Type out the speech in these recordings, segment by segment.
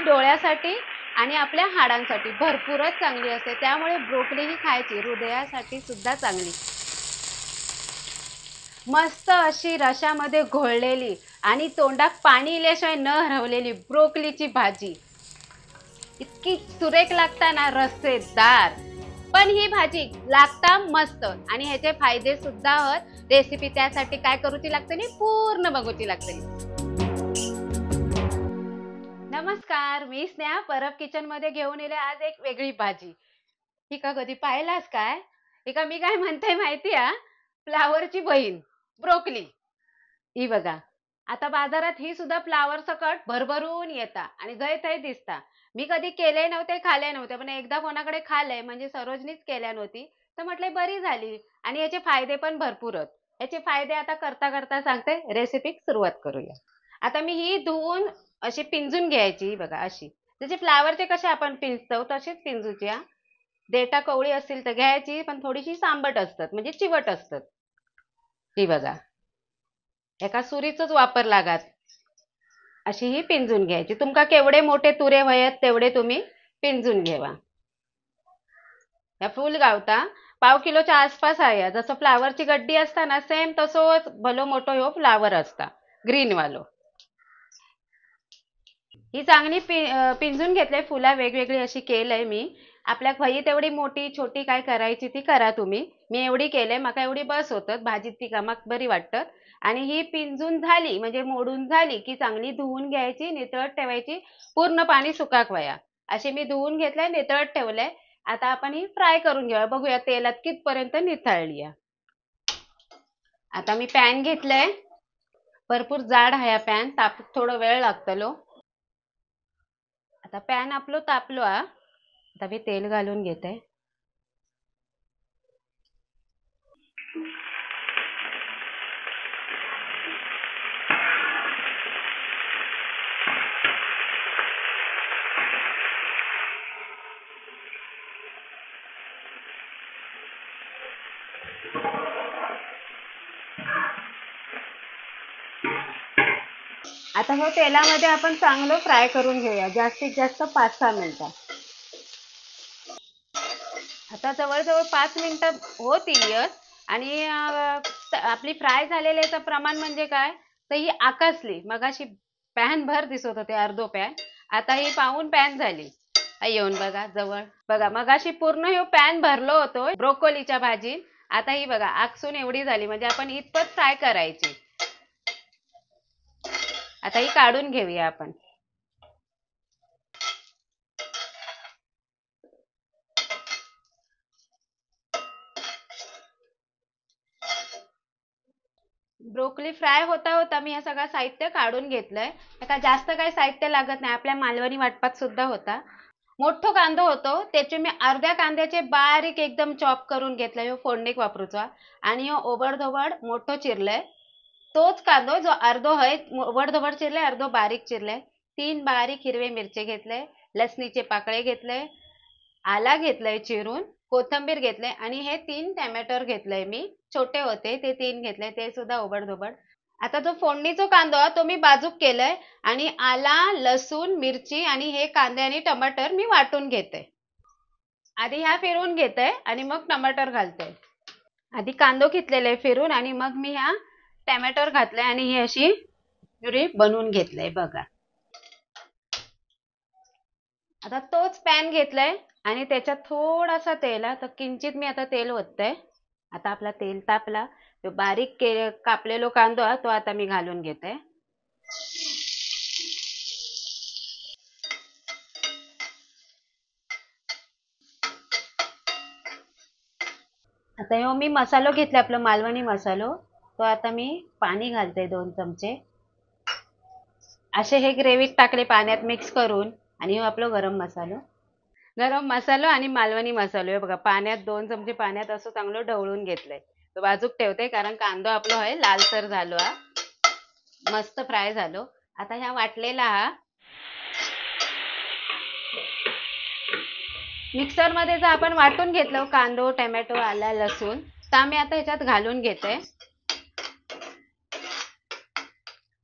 डोळ्यासाठी आणि आपल्या हाडांसाठी भरपूरच चांगली असते, त्यामुळे ब्रोकली ही खायची, हृदयासाठी सुद्धा चांगली. मस्त अशी रशामध्ये घोळलेली आणि तोंडात पाणी इल्याशिवाय न हरवलेली ब्रोकलीची भाजी इतकी सुरेख लागता ना, रस्सेदार. पण ही भाजी लागता मस्त आणि ह्याचे फायदे सुद्धा आहेत. रेसिपी त्यासाठी काय करूची लागते नी, पूर्ण बघूची लागते. नमस्कार, मी स्नेहा परब किचन मध्ये घेऊन येले आज एक वेगळी भाजी. ही का कधी पाहिलास काय? ही का मी काय म्हणते माहिती आहे? फ्लावरची बहीण ब्रोकली. ही बघा, आता बाजारात ही सुद्धा फ्लावर सकट भरभरून येता आणि गय थंय दिसता. मी कधी केले नव्हते, खाल्ले नव्हते, पण एकदा कोणाकडे खाल्ले म्हणजे सरोजनीच केल्या नव्हती, तर म्हटले बरी झाली. आणि याचे फायदे पण भरपूर आहेत. याचे फायदे आता करता करता सांगते, रेसिपी सुरुवात करूया. आता मी ही धुवून अशी पिंजून घ्यायची बघा, अशी जसे फ्लावरचे कसे आपण पिंजतो तशीच पिंजूची. देठा कवळी असतील तर घ्यायची, पण थोडीशी सांबट असतात म्हणजे चिवट असतात. ही बघा, एका सुरीचाच वापर लागत. अशी ही पिंजून घ्यायची. तुमका केवढे मोठे तुरे वयत तेवढे तुम्ही पिंजून घेवा. या फुल गावता पाव किलोच्या आसपास आहे. जसं फ्लावरची गड्डी असता ना, सेम तसोच भलो मोठो ह्यो फ्लावर असता, ग्रीन वालो. ही चांगली पिंजून घेतले. फुला वेगवेगळी अशी केलंय मी. आपल्या खई तेवढी मोठी छोटी काय करायची ती करा तुम्ही. मी एवढी केले, माका एवढी बस होतात भाजीत, ती कामाक बरी वाटतात. आणि ही पिंजून झाली म्हणजे मोडून झाली की चांगली धुवून घ्यायची, नितळत ठेवायची, पूर्ण पाणी सुकाक वया. अशी मी धुवून घेतलंय, नितळत ठेवलंय. आता आपण ही फ्राय करून घेऊया, बघूया तेलात कितपर्यंत निथळली आहे. आता मी पॅन घेतलंय, भरपूर जाड आहे पॅन, तापूक थोडं वेळ लागतलो. आता पॅन आपलं तापलो हा. आता मी तेल घालून घेते. आता हो तेलामध्ये आपण चांगलं फ्राय करून घेऊया, जास्तीत जास्त 5-6 मिनिटं. आता जवळजवळ 5 मिनिटं होतील आणि आपली फ्राय झालेल्याचं प्रमाण म्हणजे काय, तर ही आकासली. मगाशी पॅन भर दिसत होते, अर्धो पॅन, आता ही पाऊण पॅन झाली. येऊन बघा जवळ बघा, मगाशी पूर्ण हे पॅन भरलो होतो ब्रोकोलीच्या भाजी. आता ही बघा आकसून एवढी झाली, म्हणजे आपण इतपत फ्राय करायची. आता ही काढून घेऊया आपण. ब्रोकली फ्राय होता होता मी हे सगळं साहित्य काढून घेतलंय. आता जास्त काही साहित्य लागत नाही, आपल्या मालवणी वाटपात सुद्धा होता. मोठो कांदो होतो, त्याचे मी अर्ध्या कांद्याचे बारीक एकदम चॉप करून घेतलाय, ह्यो फोडणीक वापरूचा. आणि ह्यो ओबडधोबड मोठो चिरलाय. तोच कांदो जो अर्धो है ओबडधोबड चिरलाय, अर्धो बारीक चिरलाय. 3 बारीक हिरवे मिरचे घेतले, लसणीचे पाकळे घेतले, आला घेतलाय चिरून, कोथिंबीर घेतले आणि हे 3 टोमॅटो घेतले मी. छोटे होते ते 3 घेतले, ते सुद्धा ओबडधोबड. आता जो फोडणीचा कांदो तो मी बाजूक केलाय आणि आला, लसूण, मिरची आणि हे कांदे आणि टमाटर मी वाटून घेते. आधी ह्या फिरवून घेते आणि मग टमाटर घालते. आधी कांदो घेतलेला फिरून आणि मग मी ह्या टोमॅटो घातले आणि ही अशी प्युरी बनवून घेतलंय बघा. आता तोच पॅन घेतलाय आणि त्याच्यात थोडासा तेल, तर किंचित मी आता तेल ओतते. आता आपला तेल तापला, तो बारीक कापलेलो कांदो तो आता मी घालून घेते. आता ह्यो मी मसालो घेतला, आपला मालवणी मसालो, तो आता मी पाणी घालते 2 चमचे. असे हे ग्रेव्हीत टाकले पाण्यात मिक्स करून. आणि हो आपला गरम मसालो आणि मालवणी मसालो हे बघा, पाण्यात 2 चमचे पाण्यात असं चांगलं ढवळून घेतलंय. तो बाजूक ठेवते, कारण कांदो आपलो आहे लालसर झालो हा, मस्त फ्राय झालो. आता ह्या वाटलेला हा मिक्सर मध्ये जर आपण वाटून घेतलं कांदो, टोमॅटो, आला, लसूण, तर मी आता ह्याच्यात घालून घेते.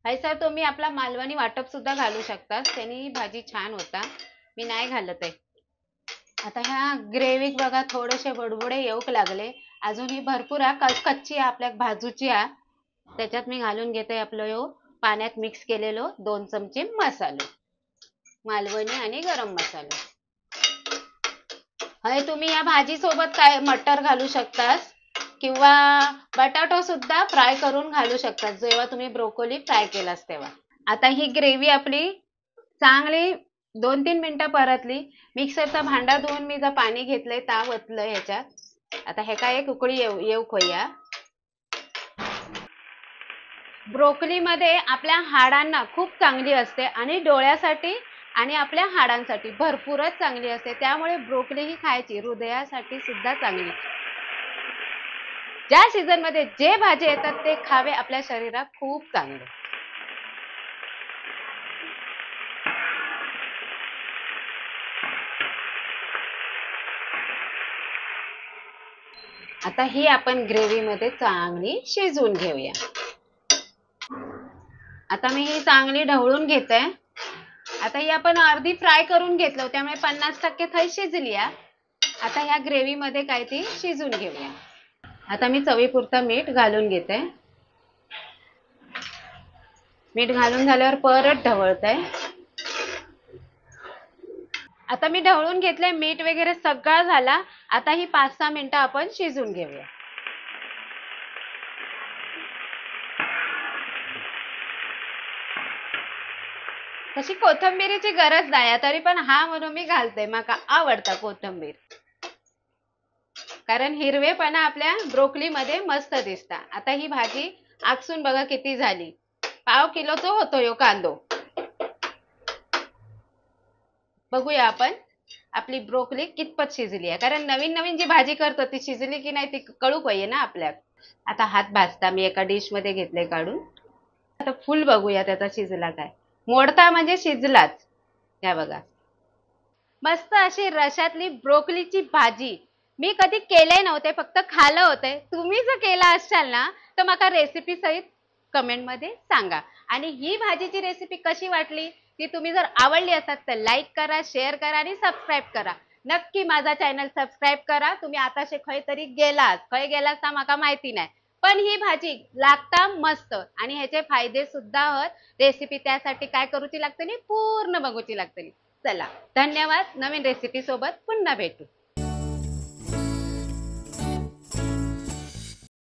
हैसर तुम्ही आपला मालवणी वाटप सुद्धा घालू शकता, त्यानी भाजी छान होता. मी नाही घालत आहे. आता ह्या ग्रेव्हीक बघा थोडेसे बुडबुडे येऊक लागले. अजून ही भरपूर कच्ची आपल्या भाजूची त्याच्यात मी घालून घेते आपलं पाण्यात मिक्स केलेलो 2 चमचे मसाले, मालवणी आणि गरम मसाला. हे तुम्ही या भाजी सोबत काय मटर घालू शकतास किंवा बटाटो सुद्धा फ्राय करून घालू शकतात जेव्हा तुम्ही ब्रोकोली फ्राय केलास तेव्हा. आता ही ग्रेव्ही आपली चांगली 2-3 मिनिटं परतली. मिक्सरचा भांडा धुवून मी जर पाणी घेतलंय ताव ओतलंय ह्याच्यात. आता हे काय एक उकळी येऊ खोया. ब्रोकोली मध्ये आपल्या हाडांना खूप चांगली असते आणि डोळ्यासाठी आणि आपल्या हाडांसाठी भरपूरच चांगली असते. त्यामुळे ब्रोकोली ही खायची, हृदयासाठी सुद्धा चांगली. ज्या सीझन मध्ये जे भाजी येतात ते खावे, आपल्या शरीरात खूप चांगले. आता ही आपण ग्रेव्ही मध्ये चांगली शिजवून घेऊया. आता मी ही चांगली ढवळून घेते. आता ही आपण अर्धी फ्राय करून घेतलं त्यामुळे 50% थई शिजली आहे. आता ह्या ग्रेव्ही मध्ये काय ती शिजून घेऊया. आता मी चवीपुरतं मीठ घालून घेते. मीठ घालून झाल्यावर परत ढवळते. आता मी ढवळून घेतले, मीठ वगैरे सगळं झाला. आता ही 5-6 मिनिटं आपण शिजून घेऊया. तशी कोथिंबीरीची गरज नाही तरी पण म्हणून मी घालते, मला आवडतं कोथिंबीर. कारण हिरवेपणा आपल्या ब्रोकोली मध्ये मस्त दिसता. आता ही भाजी आकसून बघा किती झाली. पाव किलोचा होतो यो कांदो. बघूया आपण आपली ब्रोकोली कितपत शिजली आहे. कारण नवीन नवीन जी भाजी करतो ती शिजली की नाही ती कळू पाहिजे ना आपल्याला. आता हात भाजता मी एका डिश मध्ये घेतले काढून. आता फुल बघूया त्याचा शिजला काय. मोडता म्हणजे शिजलाच. या बघा मस्त अशी रशातली ब्रोकोलीची भाजी मी कधी केले नव्हते, फक्त खाल्लं होते. तुम्ही जर केला असाल ना तर मला रेसिपी सहित कमेंट मध्ये सांगा. आणि ही भाजीची रेसिपी कशी वाटली ती तुम्ही जर आवडली असेल तर लाईक करा, शेअर करा आणि सबस्क्राईब करा. नक्की माझा चॅनल सबस्क्राईब करा. तुम्ही आताशे खय तरी गेलात तर मला माहिती नाही, पण ही भाजी लागता मस्त आणि ह्याचे फायदे सुद्धा होत. रेसिपी त्यासाठी काय करूची लागते पूर्ण बघूची लागते. चला धन्यवाद. नवीन रेसिपी सोबत पुन्हा भेटू.